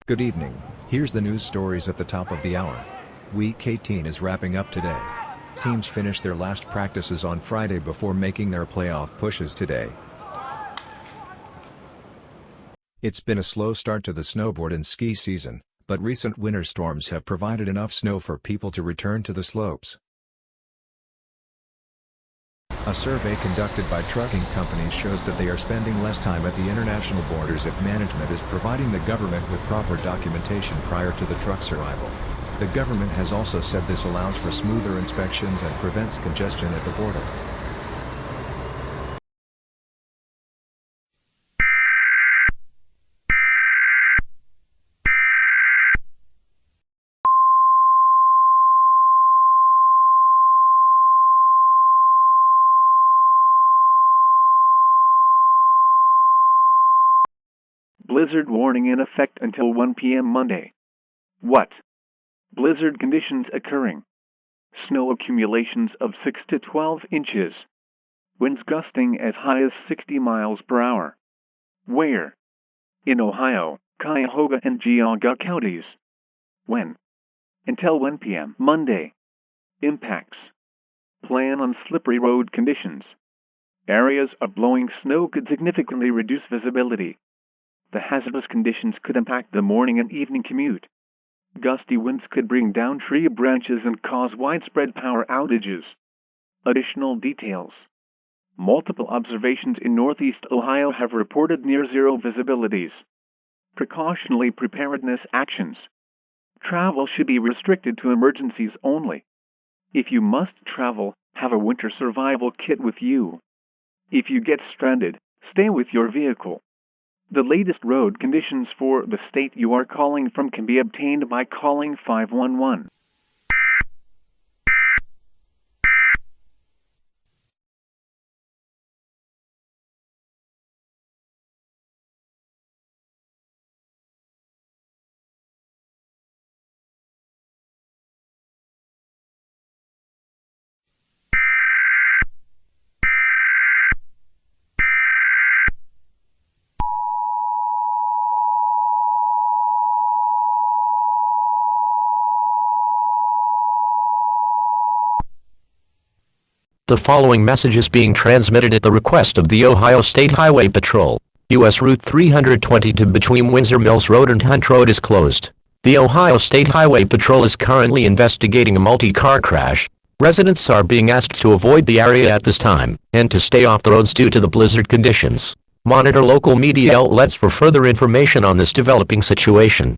Good evening, here's the news stories at the top of the hour. Week 18 is wrapping up today. Teams finish their last practices on Friday before making their playoff pushes today. It's been a slow start to the snowboard and ski season, but recent winter storms have provided enough snow for people to return to the slopes. A survey conducted by trucking companies shows that they are spending less time at the international borders if management is providing the government with proper documentation prior to the truck's arrival. The government has also said this allows for smoother inspections and prevents congestion at the border. Blizzard warning in effect until 1 p.m. Monday. What? Blizzard conditions occurring. Snow accumulations of 6 to 12 inches. Winds gusting as high as 60 miles per hour. Where? In Ohio, Cuyahoga and Geauga counties. When? Until 1 p.m. Monday. Impacts. Plan on slippery road conditions. Areas of blowing snow could significantly reduce visibility. The hazardous conditions could impact the morning and evening commute. Gusty winds could bring down tree branches and cause widespread power outages. Additional details. Multiple observations in northeast Ohio have reported near-zero visibilities. Precautionary preparedness actions. Travel should be restricted to emergencies only. If you must travel, have a winter survival kit with you. If you get stranded, stay with your vehicle. The latest road conditions for the state you are calling from can be obtained by calling 511. The following message is being transmitted at the request of the Ohio State Highway Patrol. U.S. Route 322 between Windsor Mills Road and Hunt Road is closed. The Ohio State Highway Patrol is currently investigating a multi-car crash. Residents are being asked to avoid the area at this time and to stay off the roads due to the blizzard conditions. Monitor local media outlets for further information on this developing situation.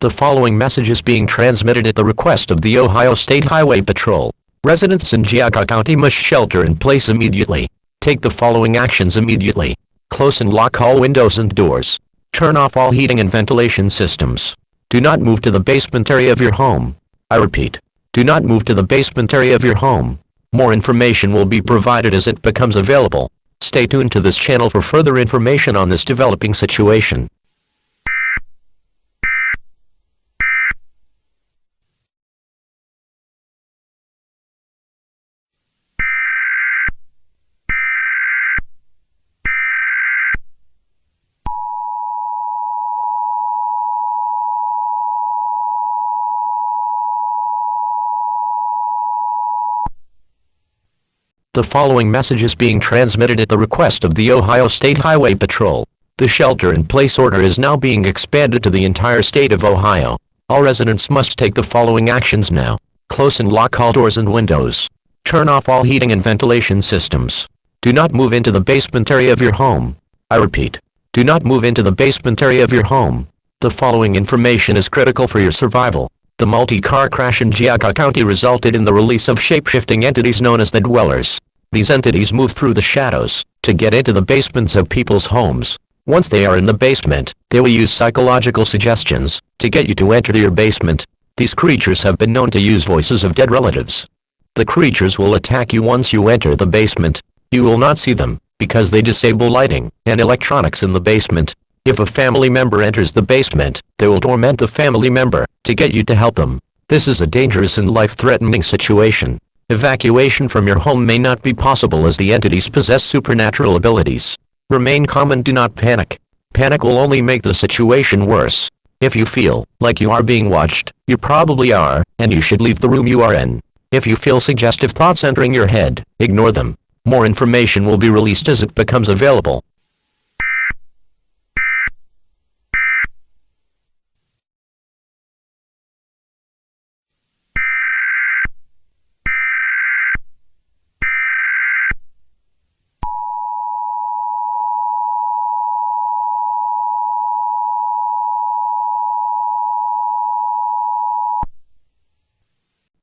The following message is being transmitted at the request of the Ohio State Highway Patrol. Residents in Geauga County must shelter in place immediately. Take the following actions immediately. Close and lock all windows and doors. Turn off all heating and ventilation systems. Do not move to the basement area of your home. I repeat, do not move to the basement area of your home. More information will be provided as it becomes available. Stay tuned to this channel for further information on this developing situation. The following message is being transmitted at the request of the Ohio State Highway Patrol. The shelter-in-place order is now being expanded to the entire state of Ohio. All residents must take the following actions now. Close and lock all doors and windows. Turn off all heating and ventilation systems. Do not move into the basement area of your home. I repeat, do not move into the basement area of your home. The following information is critical for your survival. The multi-car crash in Geauga County resulted in the release of shape-shifting entities known as the dwellers. These entities move through the shadows to get into the basements of people's homes. Once they are in the basement, they will use psychological suggestions to get you to enter your basement. These creatures have been known to use voices of dead relatives. The creatures will attack you once you enter the basement. You will not see them, because they disable lighting and electronics in the basement. If a family member enters the basement, they will torment the family member to get you to help them. This is a dangerous and life-threatening situation. Evacuation from your home may not be possible as the entities possess supernatural abilities. Remain calm and do not panic. Panic will only make the situation worse. If you feel like you are being watched, you probably are, and you should leave the room you are in. If you feel suggestive thoughts entering your head, ignore them. More information will be released as it becomes available.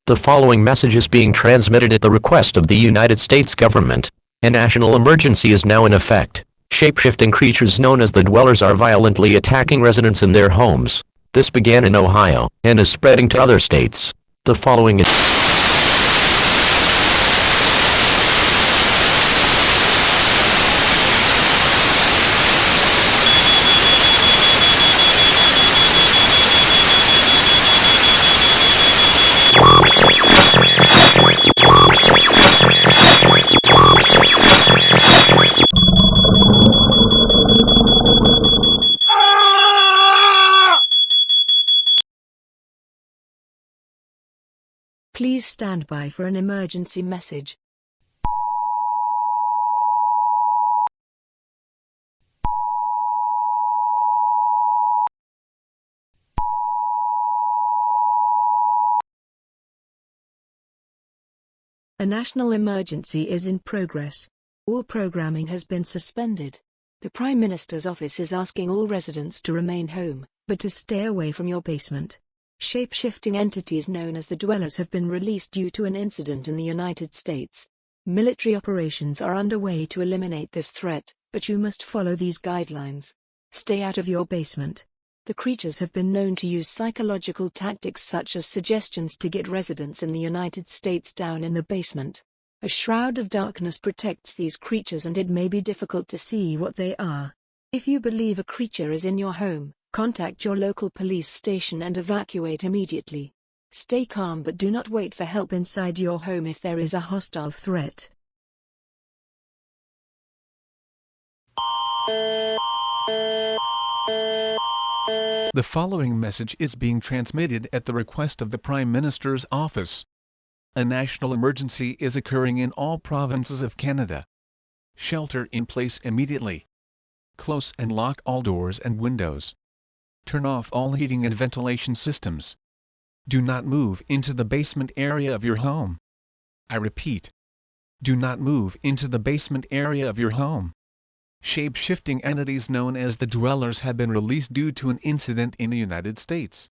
The following message is being transmitted at the request of the United States government. A national emergency is now in effect. Shape-shifting creatures known as the Dwellers are violently attacking residents in their homes. This began in Ohio, and is spreading to other states. The following is Please stand by for an emergency message. A national emergency is in progress. All programming has been suspended. The Prime Minister's office is asking all residents to remain home, but to stay away from your basement. Shape-shifting entities known as the Dwellers have been released due to an incident in the United States. Military operations are underway to eliminate this threat, but you must follow these guidelines. Stay out of your basement. The creatures have been known to use psychological tactics such as suggestions to get residents in the United States down in the basement. A shroud of darkness protects these creatures and it may be difficult to see what they are. If you believe a creature is in your home, contact your local police station and evacuate immediately. Stay calm but do not wait for help inside your home if there is a hostile threat. The following message is being transmitted at the request of the Prime Minister's office. A national emergency is occurring in all provinces of Canada. Shelter in place immediately. Close and lock all doors and windows. Turn off all heating and ventilation systems. Do not move into the basement area of your home. I repeat. Do not move into the basement area of your home. Shape-shifting entities known as the Dwellers have been released due to an incident in the United States.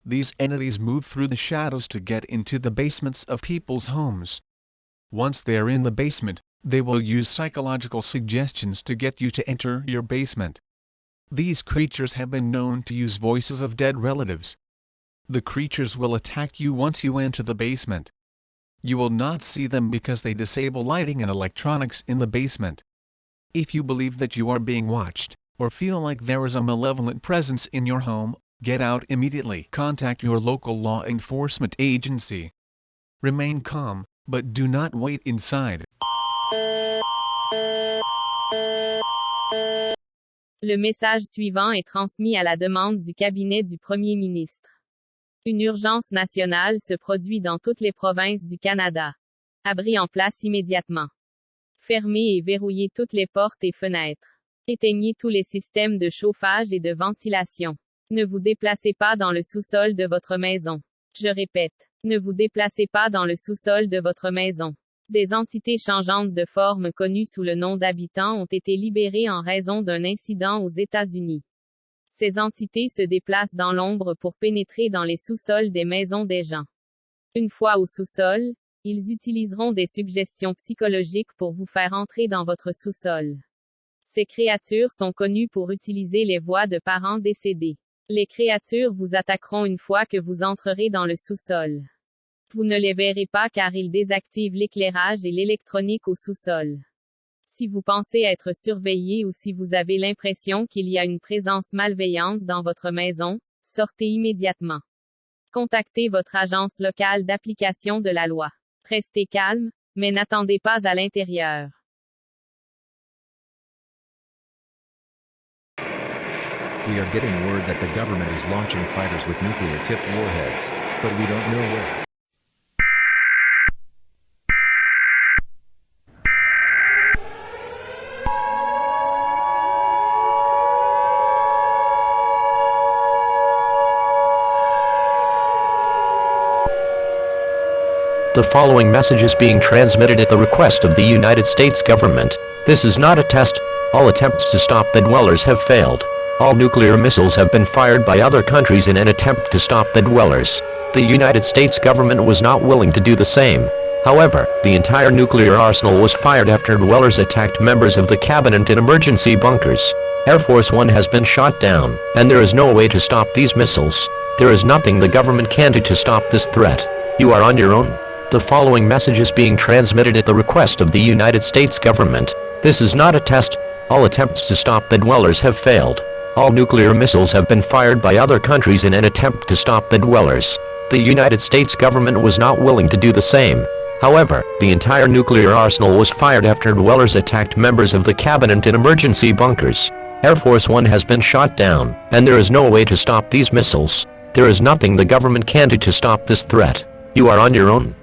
These entities move through the shadows to get into the basements of people's homes. Once they are in the basement, they will use psychological suggestions to get you to enter your basement. These creatures have been known to use voices of dead relatives. The creatures will attack you once you enter the basement. You will not see them because they disable lighting and electronics in the basement. If you believe that you are being watched, or feel like there is a malevolent presence in your home, get out immediately. Contact your local law enforcement agency. Remain calm, but do not wait inside. Le message suivant est transmis à la demande du cabinet du Premier ministre. Une urgence nationale se produit dans toutes les provinces du Canada. Abris en place immédiatement. Fermez et verrouillez toutes les portes et fenêtres. Éteignez tous les systèmes de chauffage et de ventilation. Ne vous déplacez pas dans le sous-sol de votre maison. Je répète, ne vous déplacez pas dans le sous-sol de votre maison. Des entités changeantes de forme connues sous le nom d'habitants ont été libérées en raison d'un incident aux États-Unis. Ces entités se déplacent dans l'ombre pour pénétrer dans les sous-sols des maisons des gens. Une fois au sous-sol, ils utiliseront des suggestions psychologiques pour vous faire entrer dans votre sous-sol. Ces créatures sont connues pour utiliser les voix de parents décédés. Les créatures vous attaqueront une fois que vous entrerez dans le sous-sol. Vous ne les verrez pas car ils désactivent l'éclairage et l'électronique au sous-sol. Si vous pensez être surveillé ou si vous avez l'impression qu'il y a une présence malveillante dans votre maison, sortez immédiatement. Contactez votre agence locale d'application de la loi. Restez calme, mais n'attendez pas à l'intérieur. We are getting word that the government is launching fighters with nuclear-tipped warheads, but we don't know where. The following message is being transmitted at the request of the United States government. This is not a test. All attempts to stop the dwellers have failed. All nuclear missiles have been fired by other countries in an attempt to stop the dwellers. The United States government was not willing to do the same. However, the entire nuclear arsenal was fired after dwellers attacked members of the cabinet in emergency bunkers. Air Force One has been shot down, and there is no way to stop these missiles. There is nothing the government can do to stop this threat. You are on your own. The following message is being transmitted at the request of the United States government. This is not a test. All attempts to stop the dwellers have failed. All nuclear missiles have been fired by other countries in an attempt to stop the dwellers. The United States government was not willing to do the same. However, the entire nuclear arsenal was fired after dwellers attacked members of the cabinet in emergency bunkers. Air Force One has been shot down, and there is no way to stop these missiles. There is nothing the government can do to stop this threat. You are on your own.